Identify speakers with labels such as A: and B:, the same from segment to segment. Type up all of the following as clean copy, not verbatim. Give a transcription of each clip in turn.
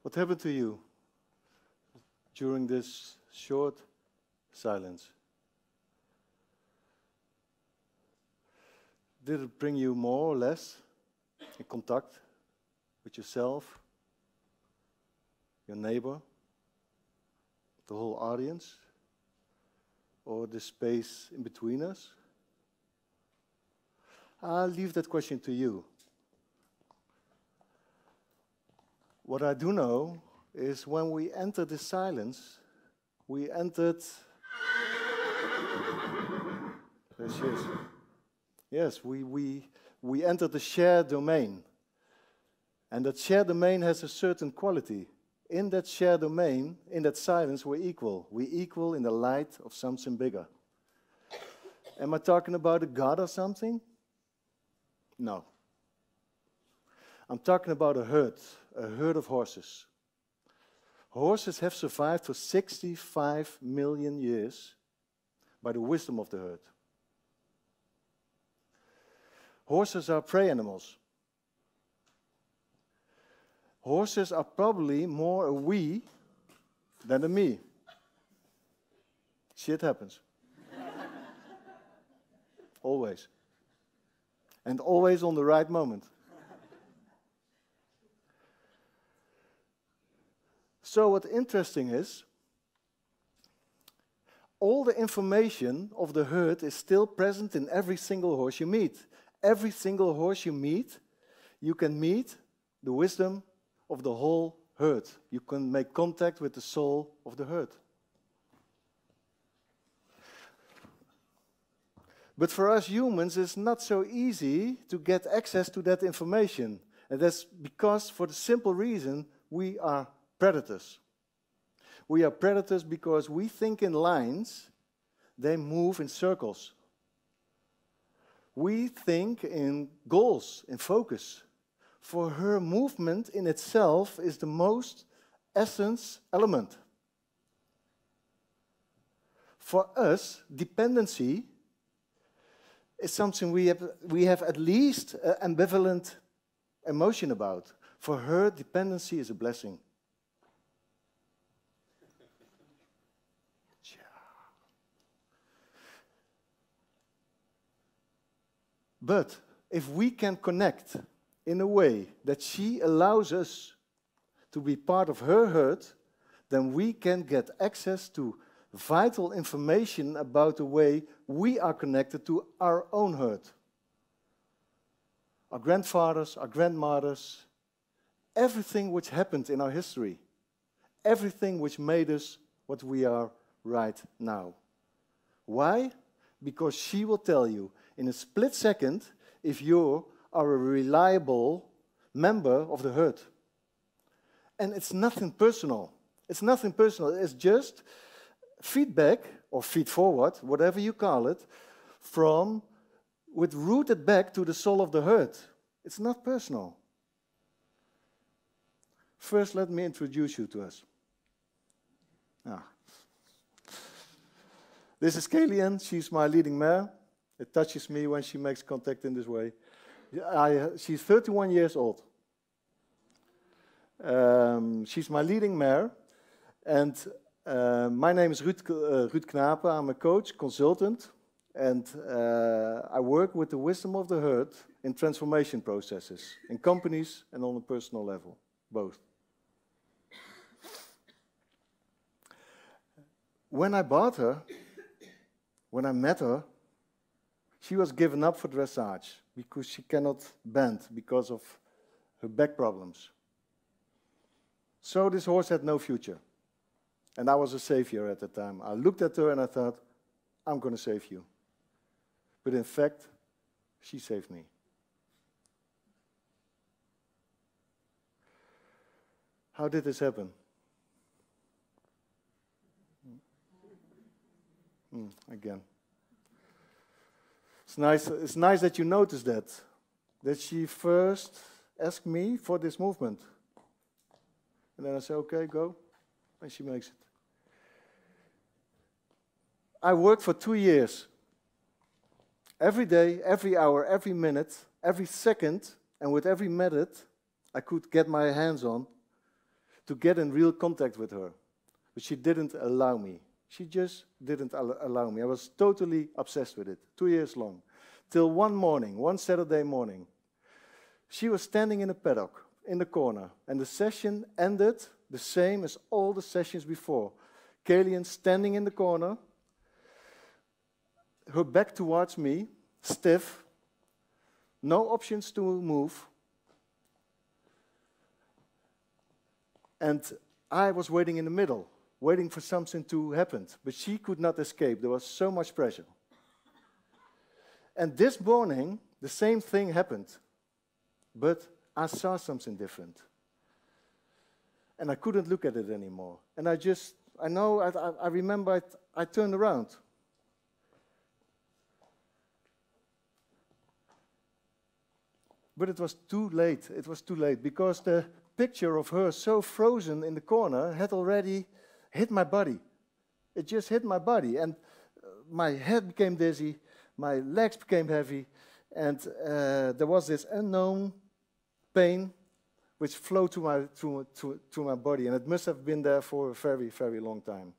A: What happened to you during this short silence? Did it bring you more or less in contact with yourself, your neighbor, the whole audience, or the space in between us? I'll leave that question to you. What I do know is when we enter this silence, we entered... There she is. Yes, we entered the shared domain. And that shared domain has a certain quality. In that shared domain, in that silence, we're equal. We're equal in the light of something bigger. Am I talking about a God or something? No. I'm talking about a herd of horses. Horses have survived for 65 million years by the wisdom of the herd. Horses are prey animals. Horses are probably more a we than a me. Shit happens. Always. And always on the right moment. So what's interesting is, all the information of the herd is still present in every single horse you meet. Every single horse you meet, you can meet the wisdom of the whole herd. You can make contact with the soul of the herd. But for us humans, it's not so easy to get access to that information. And that's because, for the simple reason, we are predators. We are predators because we think in lines, they move in circles. We think in goals, in focus. For her, movement in itself is the most essence element. For us, dependency is something we have at least an ambivalent emotion about. For her, dependency is a blessing. But if we can connect in a way that she allows us to be part of her herd, then we can get access to vital information about the way we are connected to our own herd. Our grandfathers, our grandmothers, everything which happened in our history, everything which made us what we are right now. Why? Because she will tell you in a split second if you are a reliable member of the herd. And it's nothing personal. It's nothing personal. It's just feedback, or feed forward, whatever you call it, with rooted back to the soul of the herd. It's not personal. First, let me introduce you to us. This is Kalian. She's my leading mare. It touches me when she makes contact in this way. She's 31 years old. She's my leading mare. And my name is Ruud Knape. I'm a coach, consultant. And I work with the wisdom of the herd in transformation processes, in companies and on a personal level, both. When I bought her, when I met her, she was given up for dressage because she cannot bend because of her back problems. So this horse had no future. And I was a savior at the time. I looked at her and I thought, I'm going to save you. But in fact, she saved me. How did this happen? Again. It's nice that you noticed that she first asked me for this movement. And then I said, okay, go. And she makes it. I worked for 2 years. Every day, every hour, every minute, every second, and with every method I could get my hands on, to get in real contact with her. But she didn't allow me. She just didn't allow me. I was totally obsessed with it, 2 years long. Till one morning, one Saturday morning, she was standing in a paddock in the corner, and the session ended the same as all the sessions before. Kalian standing in the corner, her back towards me, stiff, no options to move. And I was waiting in the middle, waiting for something to happen. But she could not escape. There was so much pressure. And this morning, the same thing happened. But I saw something different. And I couldn't look at it anymore. And I remember I turned around. But it was too late. It was too late because the picture of her so frozen in the corner had already hit my body. It just hit my body, and my head became dizzy, my legs became heavy, and there was this unknown pain which flowed through my body, and it must have been there for a very, very long time.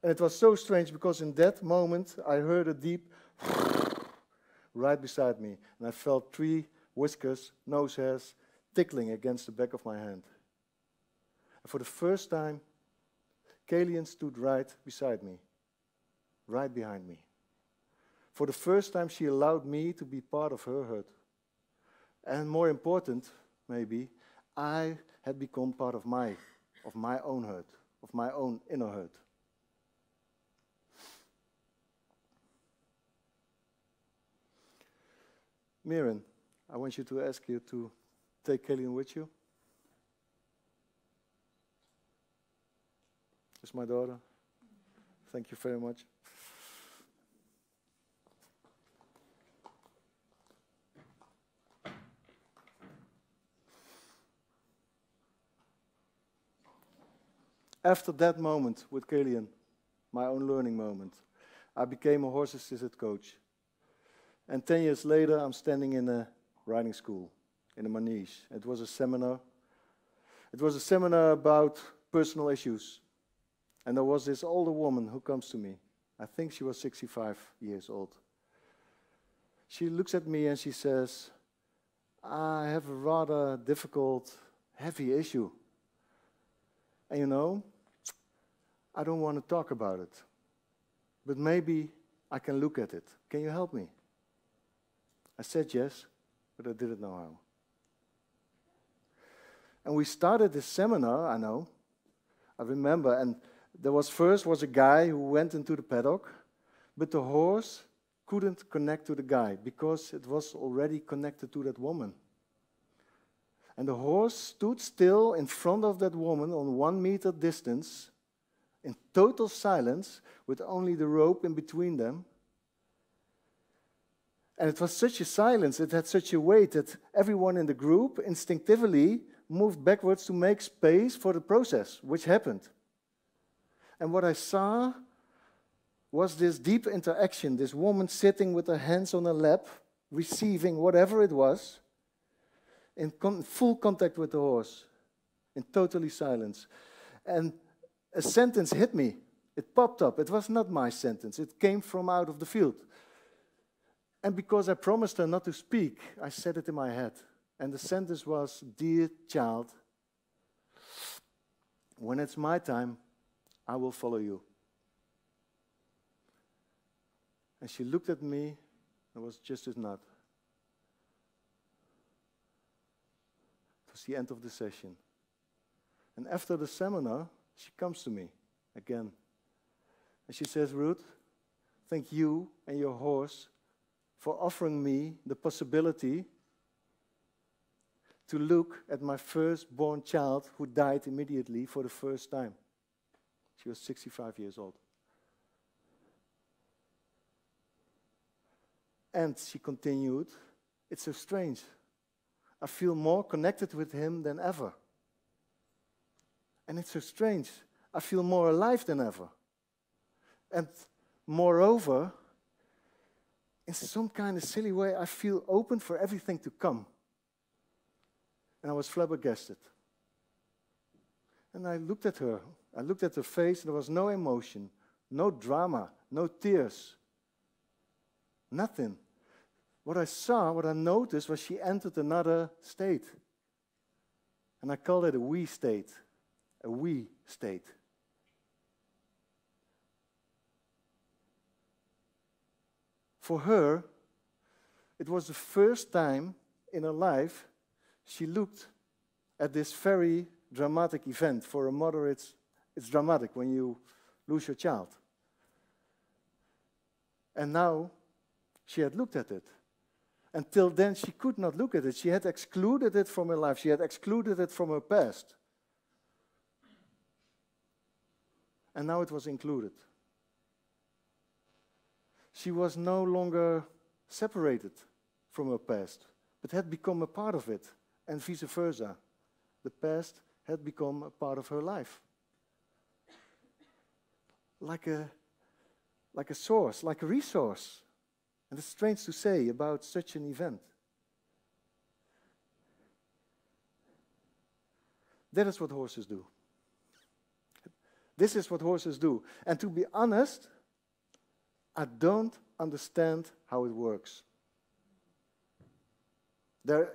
A: And it was so strange because in that moment I heard a deep right beside me, and I felt 3 whiskers, nose hairs, tickling against the back of my hand. And for the first time, Kalian stood right beside me, right behind me. For the first time, she allowed me to be part of her hurt. And more important, maybe, I had become part of my own hurt, of my own inner hurt. Mirren, I want you to ask you to take Kalian with you. This is my daughter. Thank you very much. After that moment with Kalian, my own learning moment, I became a horse-assisted coach. And 10 years later, I'm standing in a riding school, in a manege. It was a seminar. It was a seminar about personal issues. And there was this older woman who comes to me. I think she was 65 years old. She looks at me and she says, I have a rather difficult, heavy issue. And you know, I don't want to talk about it. But maybe I can look at it. Can you help me? I said yes, but I didn't know how. And we started this seminar, I remember, and there was a guy who went into the paddock, but the horse couldn't connect to the guy because it was already connected to that woman. And the horse stood still in front of that woman on 1 meter distance, in total silence, with only the rope in between them. And it was such a silence, it had such a weight that everyone in the group instinctively moved backwards to make space for the process, which happened. And what I saw was this deep interaction, this woman sitting with her hands on her lap, receiving whatever it was, in full contact with the horse, in totally silence. And a sentence hit me. It popped up. It was not my sentence. It came from out of the field. And because I promised her not to speak, I said it in my head. And the sentence was, "Dear child, when it's my time, I will follow you." And she looked at me and was just as not. It was the end of the session. And after the seminar, she comes to me again. And she says, "Ruud, thank you and your horse for offering me the possibility to look at my firstborn child who died immediately for the first time." She was 65 years old. And she continued, "It's so strange. I feel more connected with him than ever. And it's so strange. I feel more alive than ever. And moreover, in some kind of silly way, I feel open for everything to come." And I was flabbergasted. And I looked at her. I looked at her face, and there was no emotion, no drama, no tears, nothing. What I saw, what I noticed, was she entered another state. And I call it a we state. A we state. For her, it was the first time in her life she looked at this very dramatic event. For a mother, it's dramatic when you lose your child. And now she had looked at it. Until then, she could not look at it. She had excluded it from her life. She had excluded it from her past. And now it was included. She was no longer separated from her past, but had become a part of it, and vice versa. The past had become a part of her life. Like a source, like a resource. And it's strange to say about such an event. That is what horses do. This is what horses do. And to be honest, I don't understand how it works.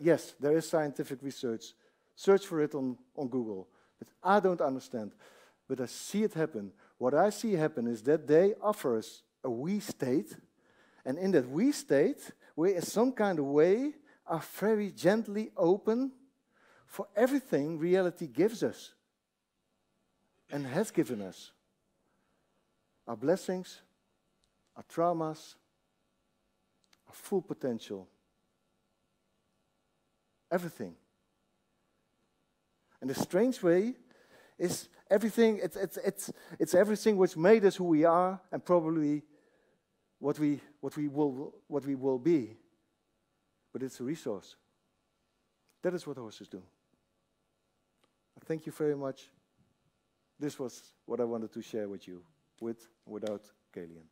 A: Yes, there is scientific research. Search for it on Google. But I don't understand. But I see it happen. What I see happen is that they offer us a we state. And in that we state, we in some kind of way are very gently open for everything reality gives us and has given us. Our blessings, our traumas, our full potential. Everything. And the strange way is everything, it's everything which made us who we are and probably what we will be. But it's a resource. That is what horses do. Thank you very much. This was what I wanted to share with you, with and without Kalian.